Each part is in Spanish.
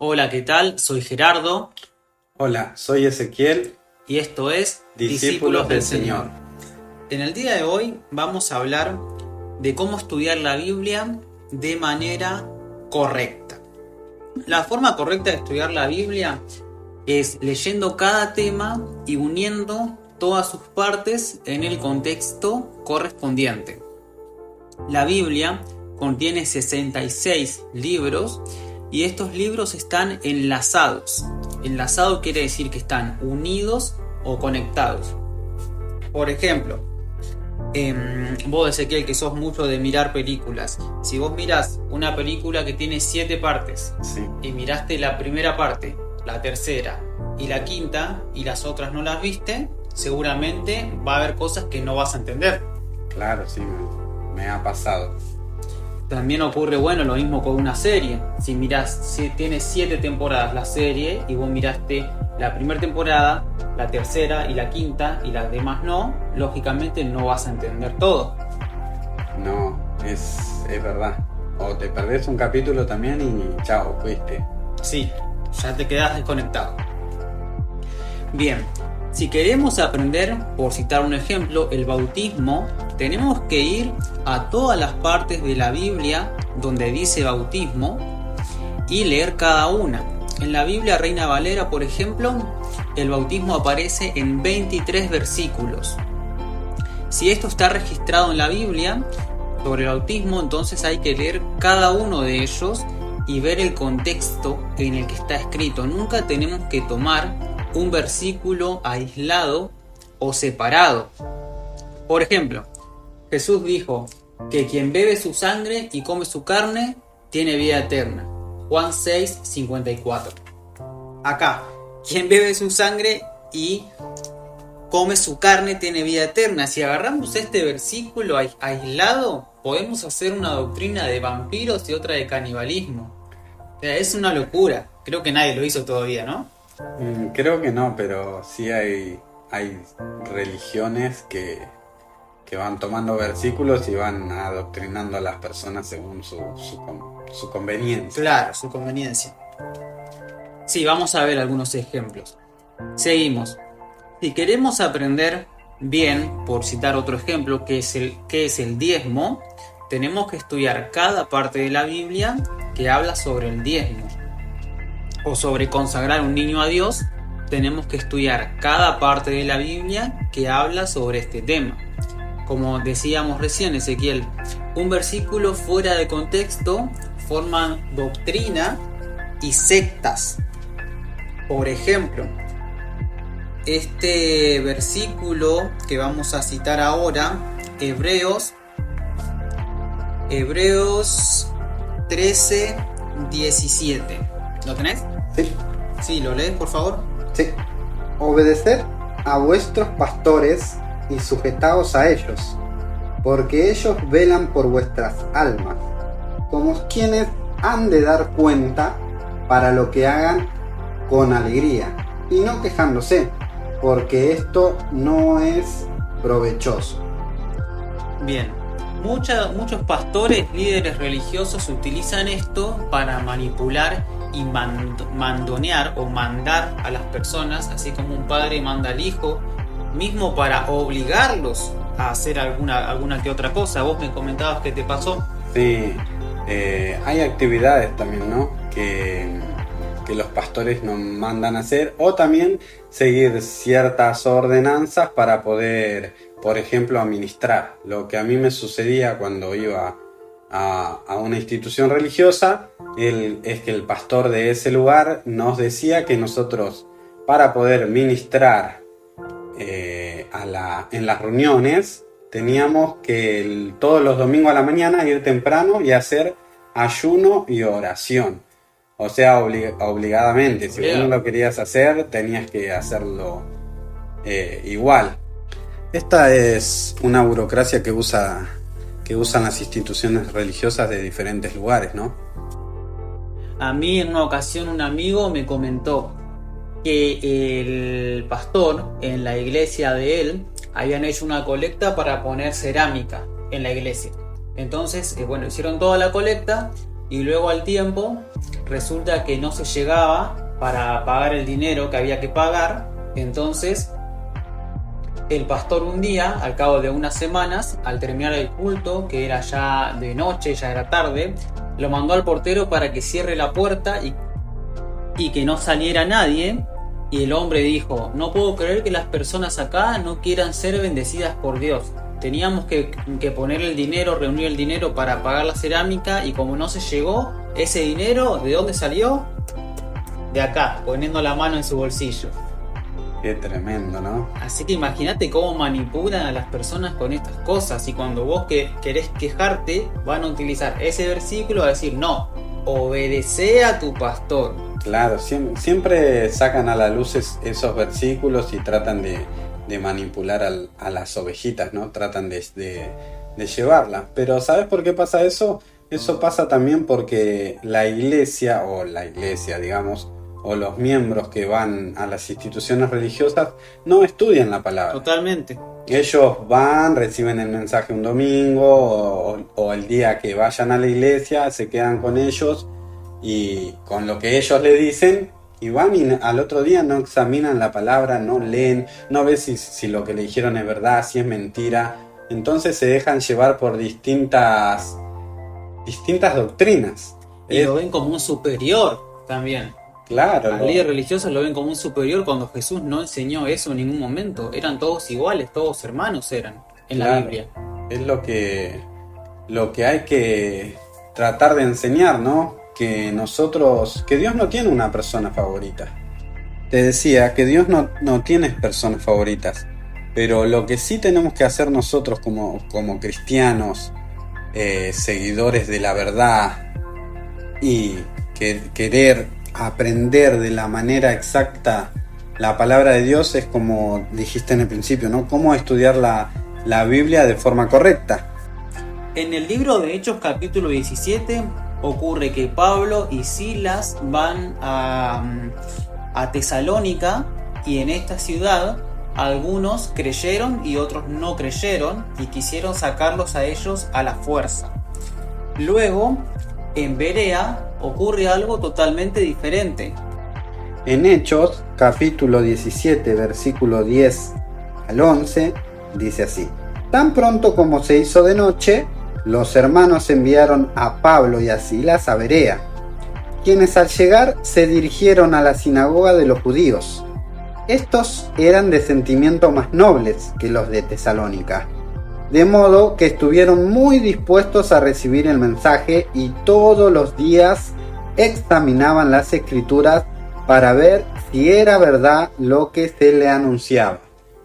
Hola, ¿qué tal? Soy Gerardo Hola, soy Ezequiel, y esto es discípulos del Señor. En el día de hoy vamos a hablar de cómo estudiar la Biblia de manera correcta. La forma correcta de estudiar la Biblia es leyendo cada tema y uniendo todas sus partes en el contexto correspondiente. La Biblia contiene 66 libros y estos libros están enlazados. Enlazado quiere decir que están unidos o conectados. Por ejemplo, vos, Ezequiel, que sos mucho de mirar películas, si vos mirás una película que tiene 7 partes Sí, y miraste la primera parte, la tercera y la quinta y las otras no las viste, seguramente va a haber cosas que no vas a entender. claro, sí, me ha pasado. También ocurre, lo mismo con una serie. Si mirás, si tiene 7 temporadas la serie y vos miraste la primera temporada, la tercera y la quinta y las demás no, lógicamente no vas a entender todo. No, es verdad. O te perdés un capítulo también y chao, fuiste. Sí, ya te quedás desconectado. Bien, si queremos aprender, por citar un ejemplo, el bautismo, tenemos que ir a todas las partes de la Biblia donde dice bautismo y leer cada una. En la Biblia Reina Valera, por ejemplo, el bautismo aparece en 23 versículos. Si esto está registrado en la Biblia sobre el bautismo, entonces hay que leer cada uno de ellos y ver el contexto en el que está escrito. Nunca tenemos que tomar un versículo aislado o separado. Por ejemplo, Jesús dijo que quien bebe su sangre y come su carne tiene vida eterna. Juan 6:54. Acá, quien bebe su sangre y come su carne tiene vida eterna. Si agarramos este versículo aislado, podemos hacer una doctrina de vampiros y otra de canibalismo. O sea, es una locura. Creo que nadie lo hizo todavía, ¿no? Creo que no, pero sí hay religiones que van tomando versículos y van adoctrinando a las personas según su conveniencia. Claro, su conveniencia. Sí, vamos a ver algunos ejemplos. Seguimos. Si queremos aprender bien, por citar otro ejemplo, qué es el diezmo, tenemos que estudiar cada parte de la Biblia que habla sobre el diezmo. O sobre consagrar un niño a Dios, tenemos que estudiar cada parte de la Biblia que habla sobre este tema. Como decíamos recién, Ezequiel, un versículo fuera de contexto forman doctrina y sectas. Por ejemplo, este versículo que vamos a citar ahora, Hebreos 13:17. ¿Lo tenés? Sí, Sí, ¿lo lees, por favor? sí. Obedeced a vuestros pastores y sujetaos a ellos, porque ellos velan por vuestras almas, como quienes han de dar cuenta para lo que hagan con alegría, y no quejándose, porque esto no es provechoso. Bien. Muchos pastores, líderes religiosos utilizan esto para manipular y mandonear o mandar a las personas, así como un padre manda al hijo, mismo para obligarlos a hacer alguna que otra cosa. Vos me comentabas que te pasó. Sí, hay actividades también, ¿no? Que los pastores nos mandan a hacer, o también seguir ciertas ordenanzas para poder, por ejemplo, administrar. Lo que a mí me sucedía cuando iba a una institución religiosa es que el pastor de ese lugar nos decía que nosotros, para poder ministrar en las reuniones, teníamos que todos los domingos a la mañana ir temprano y hacer ayuno y oración. O sea, obligadamente. Si vos no lo querías hacer, tenías que hacerlo igual. Esta es una burocracia que usan las instituciones religiosas de diferentes lugares, ¿no? A mí en una ocasión un amigo me comentó que el pastor en la iglesia de él habían hecho una colecta para poner cerámica en la iglesia. Entonces, hicieron toda la colecta y luego al tiempo resulta que no se llegaba para pagar el dinero que había que pagar. Entonces el pastor un día, al cabo de unas semanas, al terminar el culto, que era ya de noche, ya era tarde, lo mandó al portero para que cierre la puerta y que no saliera nadie. Y el hombre dijo: no puedo creer que las personas acá no quieran ser bendecidas por Dios. Teníamos que poner el dinero, reunir el dinero para pagar la cerámica, y como no se llegó, ese dinero, ¿de dónde salió? De acá, poniendo la mano en su bolsillo. Qué tremendo, ¿no? Así que imagínate cómo manipulan a las personas con estas cosas, y cuando vos querés quejarte, van a utilizar ese versículo a decir: no, obedece a tu pastor. Claro, siempre sacan a la luz esos versículos y tratan de manipular a las ovejitas, ¿no? Tratan de llevarlas. Pero ¿sabes por qué pasa eso? Eso pasa también porque la iglesia, digamos, o los miembros que van a las instituciones religiosas no estudian la palabra. Totalmente. Ellos van, reciben el mensaje un domingo o el día que vayan a la iglesia, se quedan con ellos y con lo que ellos le dicen, y van y al otro día no examinan la palabra, no leen, no ven si lo que le dijeron es verdad, si es mentira. Entonces se dejan llevar por distintas doctrinas. Y lo ven como un superior también. Claro. Al líder religioso lo ven como un superior cuando Jesús no enseñó eso en ningún momento. Eran todos iguales, todos hermanos eran en la Biblia. Es lo que hay que tratar de enseñar, ¿no? Que Dios no tiene una persona favorita. Te decía que Dios no tiene personas favoritas. Pero lo que sí tenemos que hacer nosotros como cristianos, seguidores de la verdad, y querer aprender de la manera exacta la palabra de Dios, es como dijiste en el principio, ¿no? Cómo estudiar la Biblia de forma correcta. En el libro de Hechos capítulo 17 ocurre que Pablo y Silas van a Tesalónica, y en esta ciudad algunos creyeron y otros no creyeron, y quisieron sacarlos a ellos a la fuerza. Luego, en Berea ocurre algo totalmente diferente. En Hechos, capítulo 17, versículo 10 al 11, dice así: tan pronto como se hizo de noche, los hermanos enviaron a Pablo y a Silas a Berea, quienes al llegar se dirigieron a la sinagoga de los judíos. Estos eran de sentimientos más nobles que los de Tesalónica, de modo que estuvieron muy dispuestos a recibir el mensaje y todos los días examinaban las escrituras para ver si era verdad lo que se le anunciaba.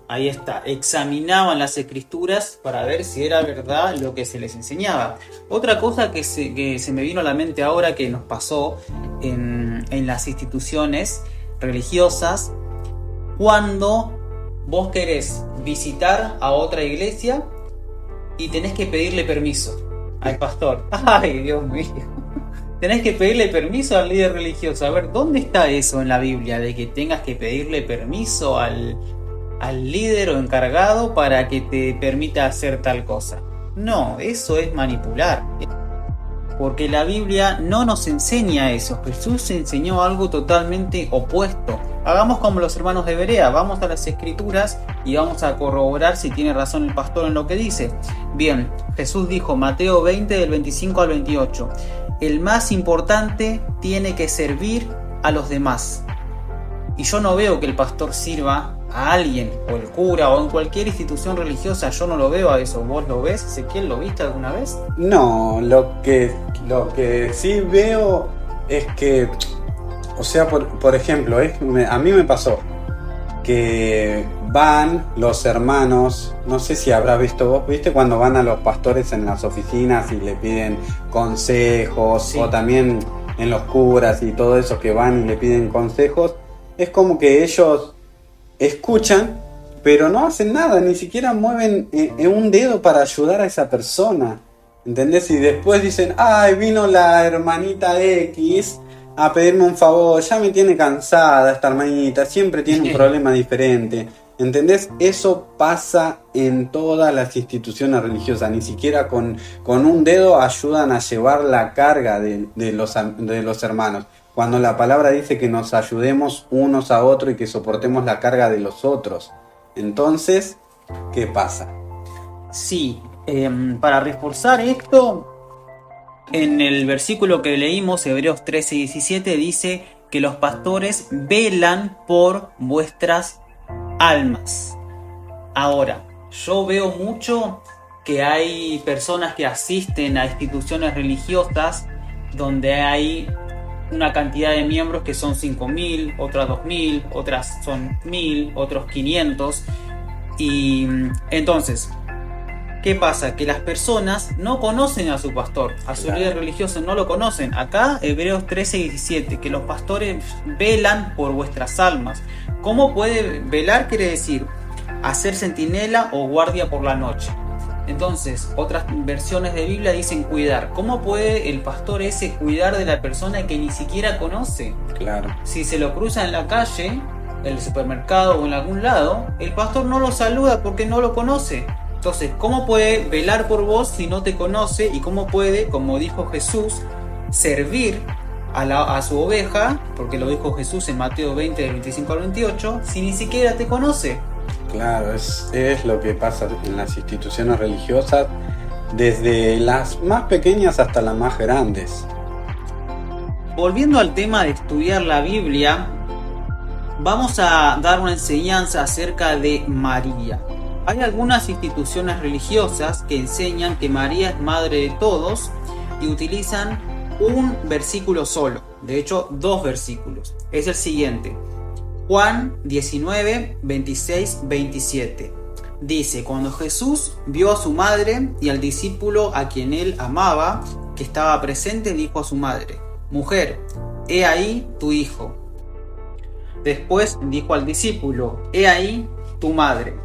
Ahí está, examinaban las escrituras para ver si era verdad lo que se les enseñaba. Otra cosa que se me vino a la mente ahora, que nos pasó en las instituciones religiosas, cuando vos querés visitar a otra iglesia y tenés que pedirle permiso al pastor. ¡Ay, Dios mío! Tenés que pedirle permiso al líder religioso. A ver, ¿dónde está eso en la Biblia de que tengas que pedirle permiso al líder o encargado para que te permita hacer tal cosa? No, eso es manipular. Porque la Biblia no nos enseña eso. Jesús enseñó algo totalmente opuesto. Hagamos como los hermanos de Berea, vamos a las escrituras y vamos a corroborar si tiene razón el pastor en lo que dice. Bien, Jesús dijo, Mateo 20 del 25 al 28, el más importante tiene que servir a los demás. Y yo no veo que el pastor sirva a alguien, o el cura, o en cualquier institución religiosa. Yo no lo veo a eso. ¿Vos lo ves, Ezequiel? ¿Lo viste alguna vez? No, lo que sí veo es que, o sea, por ejemplo, a mí me pasó que van los hermanos, no sé si habrás visto vos, ¿viste? Cuando van a los pastores en las oficinas y le piden consejos, sí. O también en los curas y todo eso, que van y le piden consejos, es como que ellos escuchan, pero no hacen nada, ni siquiera mueven un dedo para ayudar a esa persona, ¿entendés? Y después dicen, ay, vino la hermanita X a pedirme un favor, ya me tiene cansada esta hermanita, siempre tiene un problema diferente. ¿Entendés? Eso pasa en todas las instituciones religiosas. Ni siquiera con un dedo ayudan a llevar la carga de los hermanos. Cuando la palabra dice que nos ayudemos unos a otros y que soportemos la carga de los otros. Entonces, ¿qué pasa? Sí, para reforzar esto, en el versículo que leímos, Hebreos 13 y 17, dice que los pastores velan por vuestras almas. Ahora, yo veo mucho que hay personas que asisten a instituciones religiosas donde hay una cantidad de miembros que son 5.000, otras 2.000, otras son 1.000, otros 500. Y entonces, ¿qué pasa? Que las personas no conocen a su pastor, a su líder religioso, no lo conocen. Acá, Hebreos 13 y 17, que los pastores velan por vuestras almas. ¿Cómo puede velar? Quiere decir hacer centinela o guardia por la noche. Entonces, otras versiones de Biblia dicen cuidar. ¿Cómo puede el pastor ese cuidar de la persona que ni siquiera conoce? Claro. Si se lo cruza en la calle, en el supermercado o en algún lado, el pastor no lo saluda porque no lo conoce. Entonces, ¿cómo puede velar por vos si no te conoce? ¿Y cómo puede, como dijo Jesús, servir a su oveja? Porque lo dijo Jesús en Mateo 20, del 25 al 28, si ni siquiera te conoce. Claro, es lo que pasa en las instituciones religiosas, desde las más pequeñas hasta las más grandes. Volviendo al tema de estudiar la Biblia, vamos a dar una enseñanza acerca de María. Hay algunas instituciones religiosas que enseñan que María es madre de todos y utilizan un versículo solo, de hecho 2 versículos. Es el siguiente: Juan 19, 26, 27. Dice: cuando Jesús vio a su madre y al discípulo a quien él amaba, que estaba presente, dijo a su madre: mujer, he ahí tu hijo. Después dijo al discípulo: he ahí tu madre.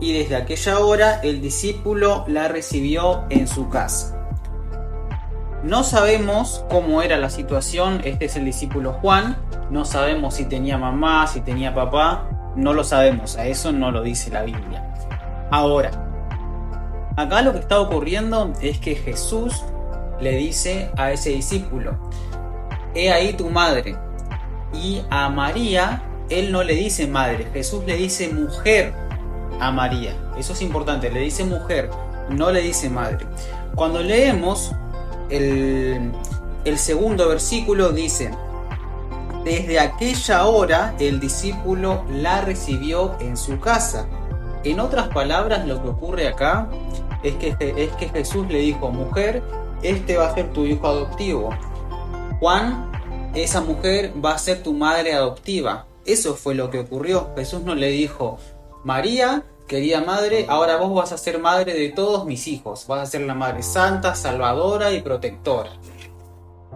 Y desde aquella hora el discípulo la recibió en su casa. No sabemos cómo era la situación. Este es el discípulo Juan. No sabemos si tenía mamá, si tenía papá. No lo sabemos. A eso no lo dice la Biblia. Ahora, acá lo que está ocurriendo es que Jesús le dice a ese discípulo: he ahí tu madre. Y a María, él no le dice madre. Jesús le dice mujer a María. Eso es importante. Le dice mujer, no le dice madre. Cuando leemos el segundo versículo, dice: desde aquella hora el discípulo la recibió en su casa. En otras palabras, lo que ocurre acá es que Jesús le dijo: mujer, este va a ser tu hijo adoptivo. Juan, esa mujer va a ser tu madre adoptiva. Eso fue lo que ocurrió. Jesús no le dijo: María, querida madre, ahora vos vas a ser madre de todos mis hijos. Vas a ser la madre santa, salvadora y protectora.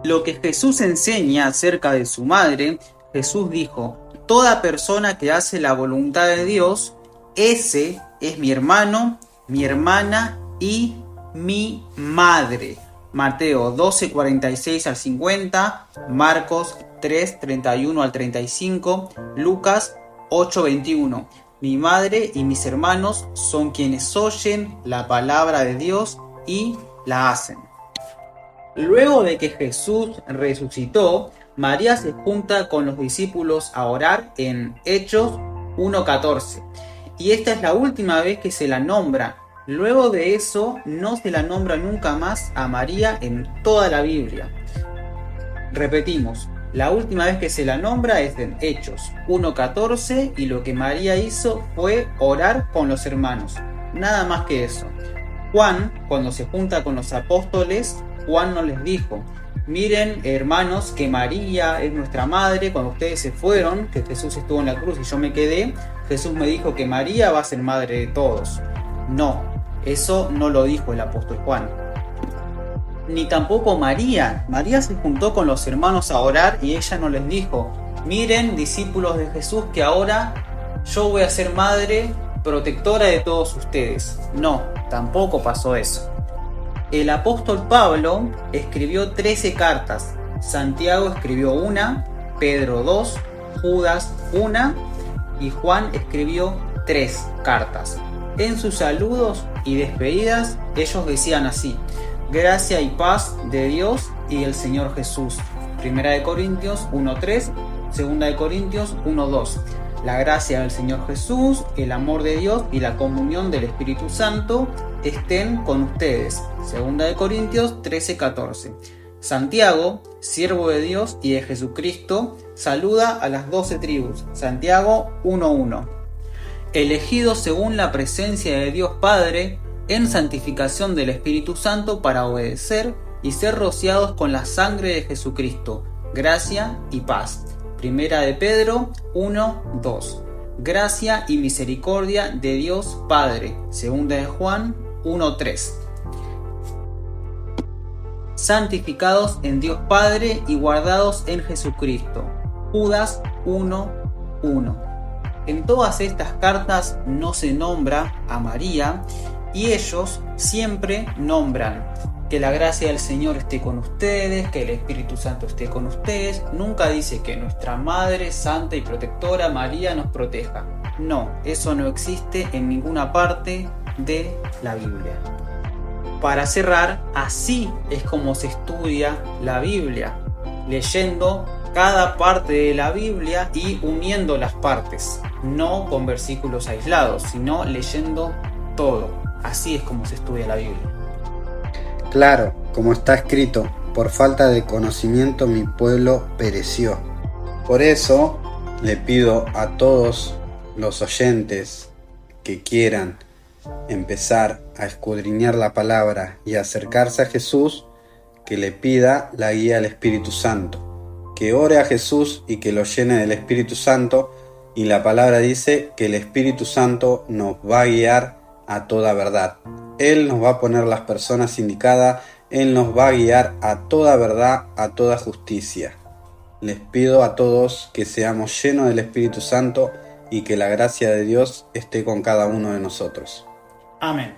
Lo que Jesús enseña acerca de su madre, Jesús dijo: toda persona que hace la voluntad de Dios, ese es mi hermano, mi hermana y mi madre. Mateo 12, 46 al 50, Marcos 3, 31 al 35, Lucas 8, 21. Mi madre y mis hermanos son quienes oyen la palabra de Dios y la hacen. Luego de que Jesús resucitó, María se junta con los discípulos a orar en Hechos 1:14. Y esta es la última vez que se la nombra. Luego de eso no se la nombra nunca más a María en toda la Biblia. Repetimos, la última vez que se la nombra es en Hechos 1:14 y lo que María hizo fue orar con los hermanos. Nada más que eso. Juan, cuando se junta con los apóstoles, Juan no les dijo: miren, hermanos, que María es nuestra madre. Cuando ustedes se fueron, que Jesús estuvo en la cruz y yo me quedé, Jesús me dijo que María va a ser madre de todos. No, eso no lo dijo el apóstol Juan. Ni tampoco María. María se juntó con los hermanos a orar y ella no les dijo: miren, discípulos de Jesús, que ahora yo voy a ser madre protectora de todos ustedes. No, tampoco pasó eso. El apóstol Pablo escribió 13 cartas. Santiago escribió 1, Pedro 2, Judas 1 y Juan escribió 3 cartas. En sus saludos y despedidas, ellos decían así: gracia y paz de Dios y del Señor Jesús. 1 Corintios 1:3, 2 Corintios 1:2. La gracia del Señor Jesús, el amor de Dios y la comunión del Espíritu Santo estén con ustedes. 2 Corintios 13:14. Santiago, siervo de Dios y de Jesucristo, saluda a las 12 tribus. Santiago 1:1. Elegidos según la presencia de Dios Padre, en santificación del Espíritu Santo para obedecer y ser rociados con la sangre de Jesucristo. Gracia y paz. 1 de Pedro 1:2. Gracia y misericordia de Dios Padre. 2 de Juan 1:3. Santificados en Dios Padre y guardados en Jesucristo. Judas 1:1. En todas estas cartas no se nombra a María y ellos siempre nombran que la gracia del Señor esté con ustedes, que el Espíritu Santo esté con ustedes. Nunca dice que nuestra Madre Santa y Protectora María nos proteja. No, eso no existe en ninguna parte de la Biblia. Para cerrar, así es como se estudia la Biblia, leyendo cada parte de la Biblia y uniendo las partes, no con versículos aislados, sino leyendo todo. Así es como se estudia la Biblia. Claro, como está escrito, por falta de conocimiento mi pueblo pereció. Por eso le pido a todos los oyentes que quieran empezar a escudriñar la palabra y acercarse a Jesús, que le pida la guía al Espíritu Santo, que ore a Jesús y que lo llene del Espíritu Santo. Y la palabra dice que el Espíritu Santo nos va a guiar a toda verdad. Él nos va a poner las personas indicadas, Él nos va a guiar a toda verdad, a toda justicia. Les pido a todos que seamos llenos del Espíritu Santo y que la gracia de Dios esté con cada uno de nosotros. Amén.